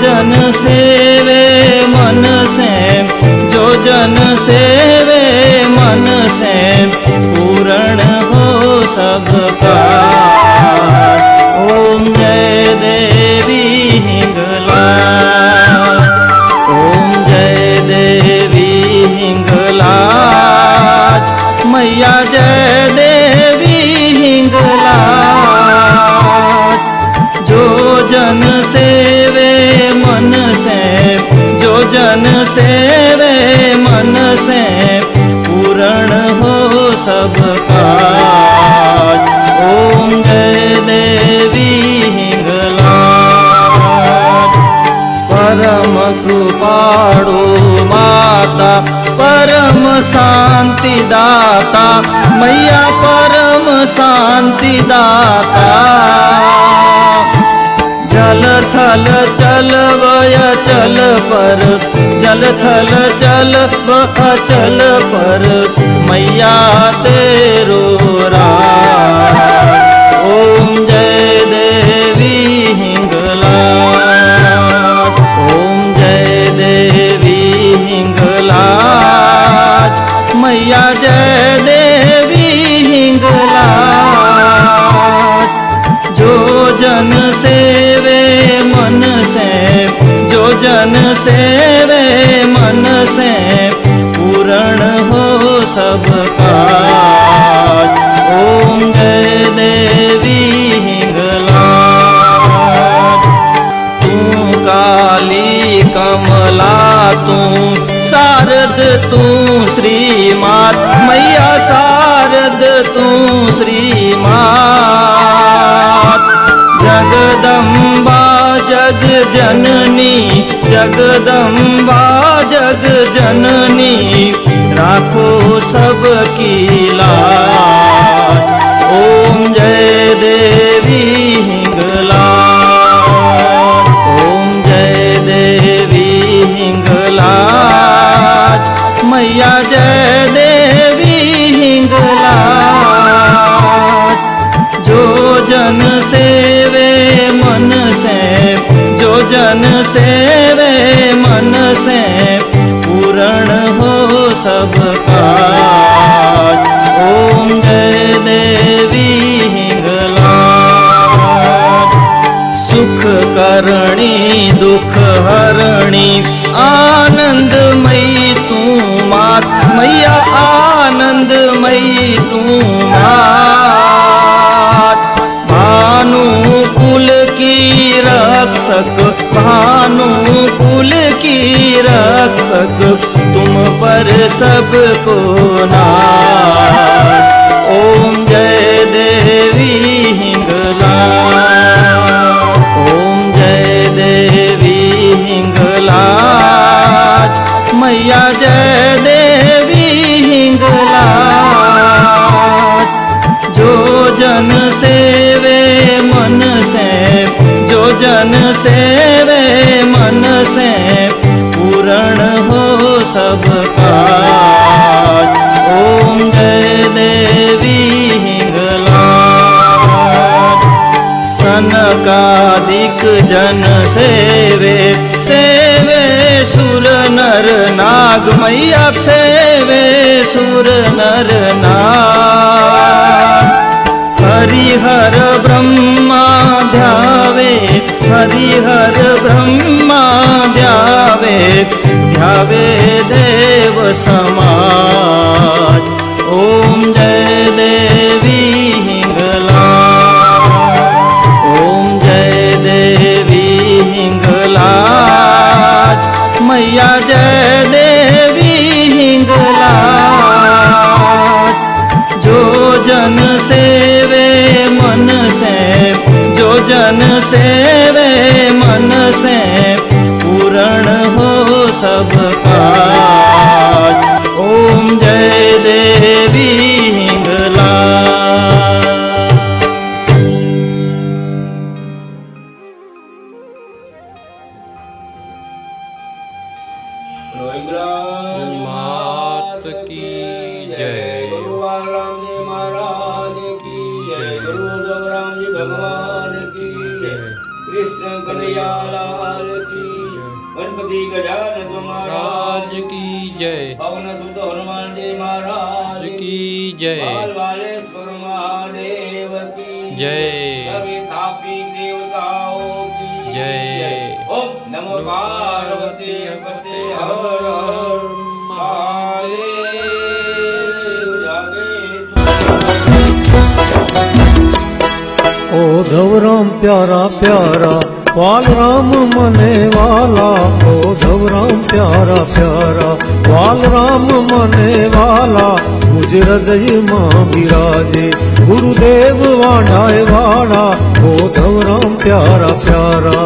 जन सेवे मन से, जो जन सेवे मन से, पूर्ण हो सबका। ओम जय देवी हिंगलाज, ओम जय देवी हिंगलाज, मैया जय देवी हिंगलाज। जो जन सेवे मन से, जो जन सेवे मन से, पूर्ण हो सबका। ओम जय देवी हिंगलाज। परम कृपाळु माता, परम शांति दाता, मैया परम शांति दाता। जल थल चल वय चल पर, जल थल चल चल पर, मैया तेरो राज। ओम जय देवी हिंगलाज, ओम जय देवी हिंगलाज, मैया जय देवी हिंगलाज। जो जन सेवे मन से, जो जन सेवे मन से, पूर्ण हो सबका। ओम जय देवी हिंगलाज। तू काली कमला, तू शारद, तू श्रीमात, मैया शारद तू श्रीमात। जगदम्बा जग जननी, जगदम्बा जग जननी, राखो सबकी लाज। ओम जय देवी हिंगलाज, ओम जय देवी हिंगलाज, मैया जय देवी हिंगलाज। जो जन सेवे मन से, जो जन सेवे मन से, पूर्ण हो सबका। ओम जय देवी हिंगलाज। सुख करणी दुख हरणी, आनंदमयी तू मात, मैया आनंदमयी तू मात। भानुकुल की रक्षक, भानुकुल की रक्षक, तुम पर सबको नाज। ओम जय देवी हिंगलाज, ओम जय देवी हिंगलाज, मैया जय देवी हिंगलाज। जो जन सेवे मन से, जो जन सेवे मन से, पूर्ण हो सबका। ओम जय देवी हिंगलाज। सनकादिक जन सेवे, सेवे सुर नर नाग, मैया सेवे सुर नर नाग। हरिहर ब्रह्मा ध्यावे, हरिहर ब्रह्मा ध्यावे, ध्यावे देव समाज। ओम जय देवी हिंगलाज, ओम जय देवी हिंगलाज, मैया जय देवी हिंगलाज। जो जन सेवे मन से, जो जन सेवे मन से, पूर्ण हो सबका। ओम जय देवी हिंगलाज। मात की जय। भगवान राम जी महाराज की जय। गुरु राम जी भगवान की जय। कृष्ण કનૈયા લાલ કી ગણપતિ ગજાનન મહારાજ राज की जय પવન સુત હનુમાનજી મહારાજ की जय બાલ બાલેશ્વર મહાદેવ કી जय સभी થાપી દેવતાઓ કી જય. ઓમ નમો પાર્વતી પતે હર હર મહાદેવ જાગે ओ धवराम प्यारा प्यारा वाल राम मने वाला ओ धवराम प्यारा प्यारा वाल राम मने वाला मुझ हृदय मां विराजे गुरुदेव वाणाए वाला ओ धवराम प्यारा प्यारा